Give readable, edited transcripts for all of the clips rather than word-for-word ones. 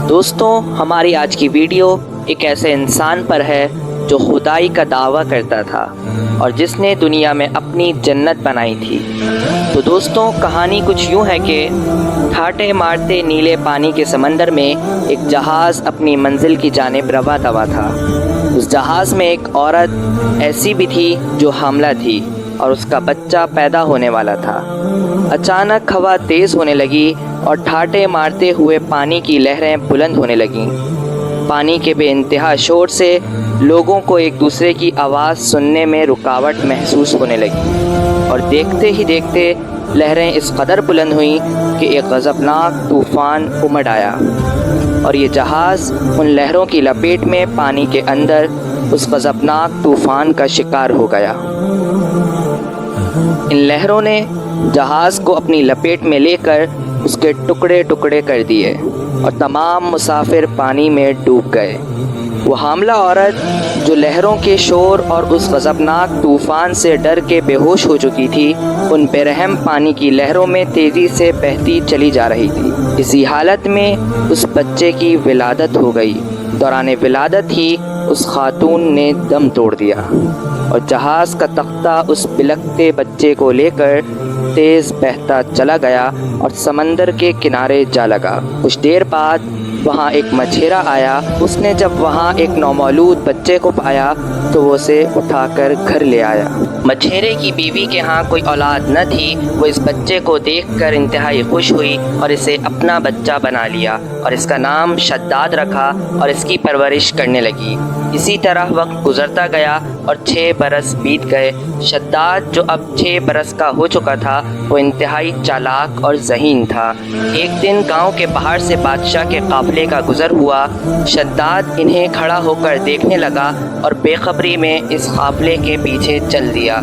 دوستوں، ہماری آج کی ویڈیو ایک ایسے انسان پر ہے جو خدائی کا دعویٰ کرتا تھا اور جس نے دنیا میں اپنی جنت بنائی تھی۔ تو دوستوں، کہانی کچھ یوں ہے کہ ٹھاٹے مارتے نیلے پانی کے سمندر میں ایک جہاز اپنی منزل کی جانب رواں دوا تھا۔ اس جہاز میں ایک عورت ایسی بھی تھی جو حاملہ تھی اور اس کا بچہ پیدا ہونے والا تھا۔ اچانک ہوا تیز ہونے لگی اور ٹھاٹے مارتے ہوئے پانی کی لہریں بلند ہونے لگیں۔ پانی کے بے انتہا شور سے لوگوں کو ایک دوسرے کی آواز سننے میں رکاوٹ محسوس ہونے لگی اور دیکھتے ہی دیکھتے لہریں اس قدر بلند ہوئیں کہ ایک غضبناک طوفان امڑ آیا اور یہ جہاز ان لہروں کی لپیٹ میں پانی کے اندر اس غضبناک طوفان کا شکار ہو گیا۔ ان لہروں نے جہاز کو اپنی لپیٹ میں لے کر اس کے ٹکڑے ٹکڑے کر دیے اور تمام مسافر پانی میں ڈوب گئے۔ وہ حاملہ عورت جو لہروں کے شور اور اس غضبناک طوفان سے ڈر کے بے ہوش ہو چکی تھی، ان بے رحم پانی کی لہروں میں تیزی سے بہتی چلی جا رہی تھی۔ اسی حالت میں اس بچے کی ولادت ہو گئی۔ دوران ولادت ہی اس خاتون نے دم توڑ دیا اور جہاز کا تختہ اس بلکتے بچے کو لے کر تیز بہتا چلا گیا اور سمندر کے کنارے جا لگا۔ کچھ دیر بعد وہاں ایک مچھیرا آیا۔ اس نے جب وہاں ایک نومولود بچے کو پایا تو وہ اسے اٹھا کر گھر لے آیا۔ مچھیرے کی بیوی کے ہاں کوئی اولاد نہ تھی۔ وہ اس بچے کو دیکھ کر انتہائی خوش ہوئی اور اسے اپنا بچہ بنا لیا اور اس کا نام شداد رکھا اور اس کی پرورش کرنے لگی۔ اسی طرح وقت گزرتا گیا اور 6 برس بیت گئے۔ شداد جو اب 6 برس کا ہو چکا تھا، وہ انتہائی چالاک اور ذہین تھا۔ ایک دن گاؤں کے باہر سے بادشاہ کے قافلے کا گزر ہوا۔ شداد انہیں کھڑا ہو کر دیکھنے لگا اور بے خبری میں اس قافلے کے پیچھے چل دیا۔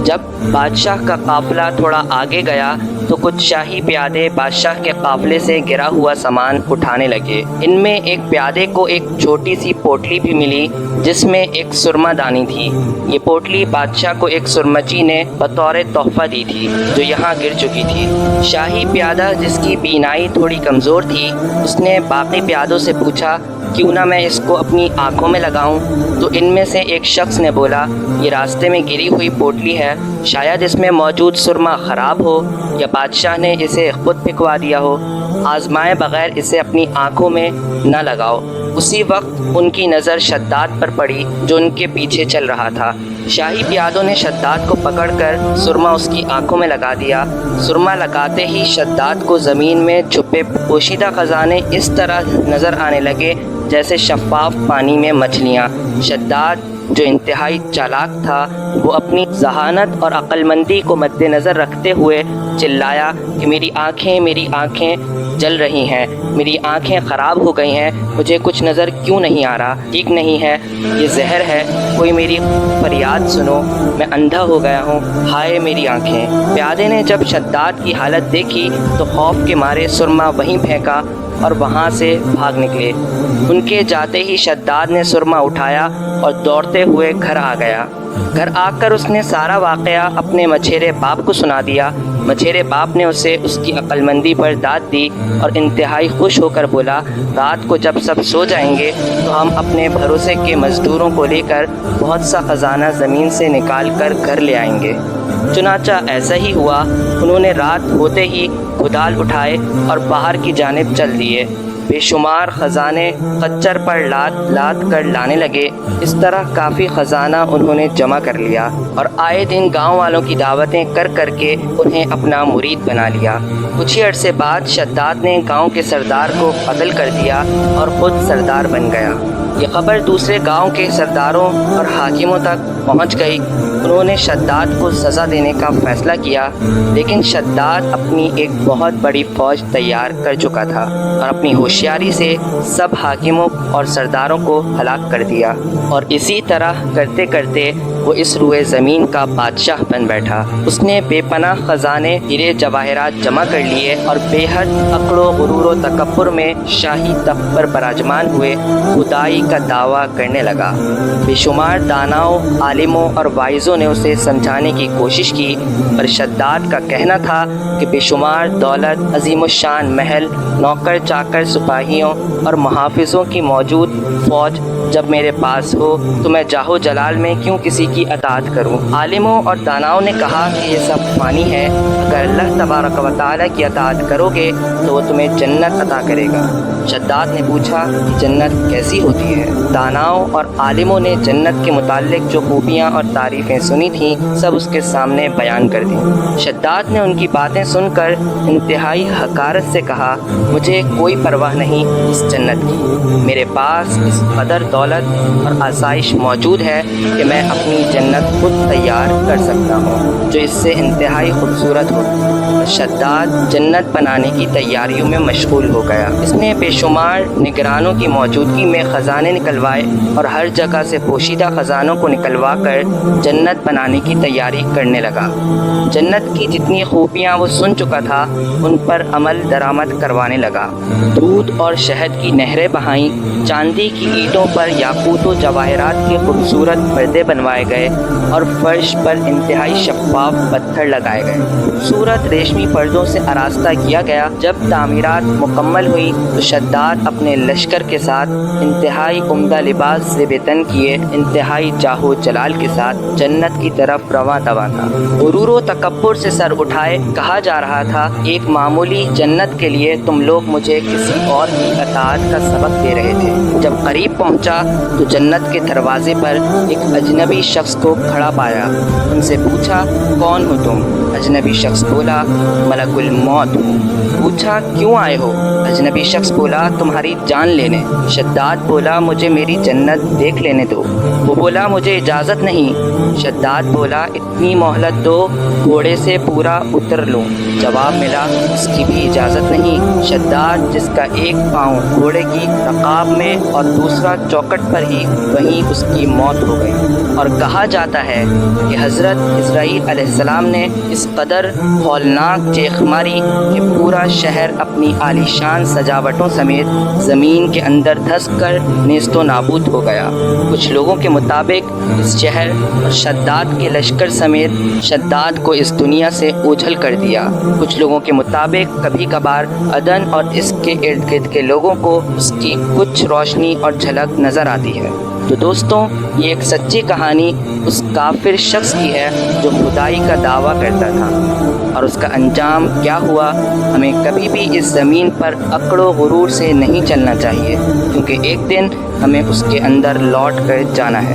جب بادشاہ کا قافلہ تھوڑا آگے گیا تو کچھ شاہی پیادے بادشاہ کے قافلے سے گرا ہوا سامان اٹھانے لگے۔ ان میں ایک پیادے کو ایک چھوٹی سی پوٹلی بھی ملی جس میں ایک سرما دانی تھی۔ یہ پوٹلی بادشاہ کو ایک سرمچی نے بطور تحفہ دی تھی جو یہاں گر چکی تھی۔ شاہی پیادہ جس کی بینائی تھوڑی کمزور تھی، اس نے باقی پیادوں سے پوچھا کیوں نہ میں اس کو اپنی آنکھوں میں لگاؤں؟ تو ان میں سے ایک شخص نے بولا، یہ راستے میں گری ہوئی پوٹلی ہے، شاید اس میں موجود سرما خراب ہو یا بادشاہ نے اسے خود پھینکوا دیا ہو، آزمائے بغیر اسے اپنی آنکھوں میں نہ لگاؤ۔ اسی وقت ان کی نظر شداد پر پڑی جو ان کے پیچھے چل رہا تھا۔ شاہی پیادوں نے شداد کو پکڑ کر سرما اس کی آنکھوں میں لگا دیا۔ سرما لگاتے ہی شداد کو زمین میں چھپے پوشیدہ خزانے اس طرح نظر آنے لگے جیسے شفاف پانی میں مچھلیاں۔ شداد جو انتہائی چالاک تھا، وہ اپنی ذہانت اور عقل مندی کو مد نظر رکھتے ہوئے چلایا کہ میری آنکھیں جل رہی ہیں، میری آنکھیں خراب ہو گئی ہیں، مجھے کچھ نظر کیوں نہیں آ رہا، ٹھیک نہیں ہے، یہ زہر ہے، کوئی میری فریاد سنو، میں اندھا ہو گیا ہوں، ہائے میری آنکھیں۔ پیادے نے جب شداد کی حالت دیکھی تو خوف کے مارے سرما وہیں پھینکا اور وہاں سے بھاگ نکلے۔ ان کے جاتے ہی شداد نے سرما اٹھایا اور دوڑتے ہوئے گھر آ گیا۔ گھر آ کر اس نے سارا واقعہ اپنے مچھیرے باپ کو سنا دیا۔ مچھیرے باپ نے اسے اس کی عقل مندی پر داد دی اور انتہائی خوش ہو کر بولا، رات کو جب سب سو جائیں گے تو ہم اپنے بھروسے کے مزدوروں کو لے کر بہت سا خزانہ زمین سے نکال کر گھر لے آئیں گے۔ چنانچہ ایسا ہی ہوا۔ انہوں نے رات ہوتے ہی کدال اٹھائے اور باہر کی جانب چل دیے۔ بے شمار خزانے خچر پر لاد کر لانے لگے۔ اس طرح کافی خزانہ انہوں نے جمع کر لیا اور آئے دن گاؤں والوں کی دعوتیں کر کر کے انہیں اپنا مرید بنا لیا۔ کچھ ہی عرصے بعد شداد نے گاؤں کے سردار کو قتل کر دیا اور خود سردار بن گیا۔ یہ خبر دوسرے گاؤں کے سرداروں اور حاکموں تک پہنچ گئی۔ انہوں نے شداد کو سزا دینے کا فیصلہ کیا، لیکن شداد اپنی ایک بہت بڑی فوج تیار کر چکا تھا اور اپنی ہوشیاری سے سب حاکموں اور سرداروں کو ہلاک کر دیا، اور اسی طرح کرتے کرتے وہ اس روئے زمین کا بادشاہ بن بیٹھا۔ اس نے بے پناہ خزانے، ہیرے جواہرات جمع کر لیے اور بے حد عقل و غرور و تکبر میں شاہی تخت پر براجمان ہوئے خدائی کا دعویٰ کرنے لگا۔ بے شمار داناؤں، عالموں اور واعظوں نے اسے سمجھانے کی کوشش کی، پر شداد کا کہنا تھا کہ بے شمار دولت، عظیم الشان محل، نوکر چاکر سپاہیوں اور محافظوں کی موجود فوج جب میرے پاس ہو تو میں جاہو جلال میں کیوں کسی کی اطاعت کروں؟ عالموں اور داناؤں نے کہا کہ یہ سب فانی ہے، اگر اللہ تبارک و تعالیٰ کی اطاعت کرو گے تو وہ تمہیں جنت عطا کرے گا۔ شداد نے پوچھا کہ جنت کیسی ہوتی ہے؟ داناؤں اور عالموں نے جنت کے متعلق جو خوبیاں اور تعریفیں سنی تھیں سب اس کے سامنے بیان کر دیں۔ شداد نے ان کی باتیں سن کر انتہائی حقارت سے کہا، مجھے کوئی پرواہ نہیں اس جنت کی، میرے پاس اس قدر دولت اور آسائش موجود ہے کہ میں اپنی جنت خود تیار کر سکتا ہوں جو اس سے انتہائی خوبصورت ہو۔ شداد جنت بنانے کی تیاریوں میں مشغول ہو گیا۔ اس نے بے شمار نگرانوں کی موجودگی میں خزانے نکلوائے اور ہر جگہ سے پوشیدہ خزانوں کو نکلوا کر جنت بنانے کی تیاری کرنے لگا۔ جنت کی جتنی خوبیاں وہ سن چکا تھا ان پر عمل درآمد کروانے لگا۔ دودھ اور شہد کی نہریں بہائیں، چاندی کی اینٹوں پر یاقوت و جواہرات کے خوبصورت پردے بنوائے گئے اور فرش پر انتہائی شفاف پتھر لگائے گئے۔ خوبصورت ریشمی پردوں سے آراستہ کیا گیا۔ جب تعمیرات مکمل ہوئی تو شداد اپنے لشکر کے ساتھ انتہائی عمدہ لباس زیب تن کیے انتہائی جاہو جلال کے ساتھ جنت کی طرف رواں دواں تھا۔ غرور و تکبر سے سر اٹھائے کہا جا رہا تھا، ایک معمولی جنت کے لیے تم لوگ مجھے کسی اور کی اطاعت کا سبق دے رہے تھے۔ جب قریب پہنچا تو جنت کے دروازے پر ایک اجنبی شخص کو کھڑا پایا۔ ان سے پوچھا، کون ہو تم؟ اجنبی شخص بولا، ملک الموت ہوں۔ پوچھا، کیوں آئے ہو؟ اجنبی شخص بولا، تمہاری جان لینے۔ شداد بولا، مجھے میری جنت دیکھ لینے دو۔ وہ بولا، مجھے اجازت نہیں۔ شداد بولا، اتنی مہلت دو، گھوڑے سے پورا اتر لوں۔ جواب ملا، اس کی بھی اجازت نہیں۔ شداد، جس کا ایک پاؤں گھوڑے کی رقاب میں اور دوسرا چوکٹ پر ہی، وہیں اس کی موت ہو گئی۔ اور کہا جاتا ہے کہ حضرت اسرائیل علیہ السلام نے اس قدر ہولناک چیخ ماری کہ پورا شہر اپنی عالیشان سجاوٹوں سمیت زمین کے اندر دھس کر نیست و نابود ہو گیا۔ کچھ لوگوں کے مطابق اس شہر اور شداد کے لشکر سمیت شداد کو اس دنیا سے اوجھل کر دیا۔ کچھ لوگوں کے مطابق کبھی کبھار عدن اور اس کے ارد گرد کے لوگوں کو اس کی کچھ روشنی اور جھلک نظر آتی ہے۔ تو دوستوں، یہ ایک سچی کہانی اس کافر شخص کی ہے جو خدائی کا دعویٰ کرتا تھا، اور اس کا انجام کیا ہوا۔ ہمیں کبھی بھی اس زمین پر اکڑ و غرور سے نہیں چلنا چاہیے، کیونکہ ایک دن ہمیں اس کے اندر لوٹ کر جانا ہے۔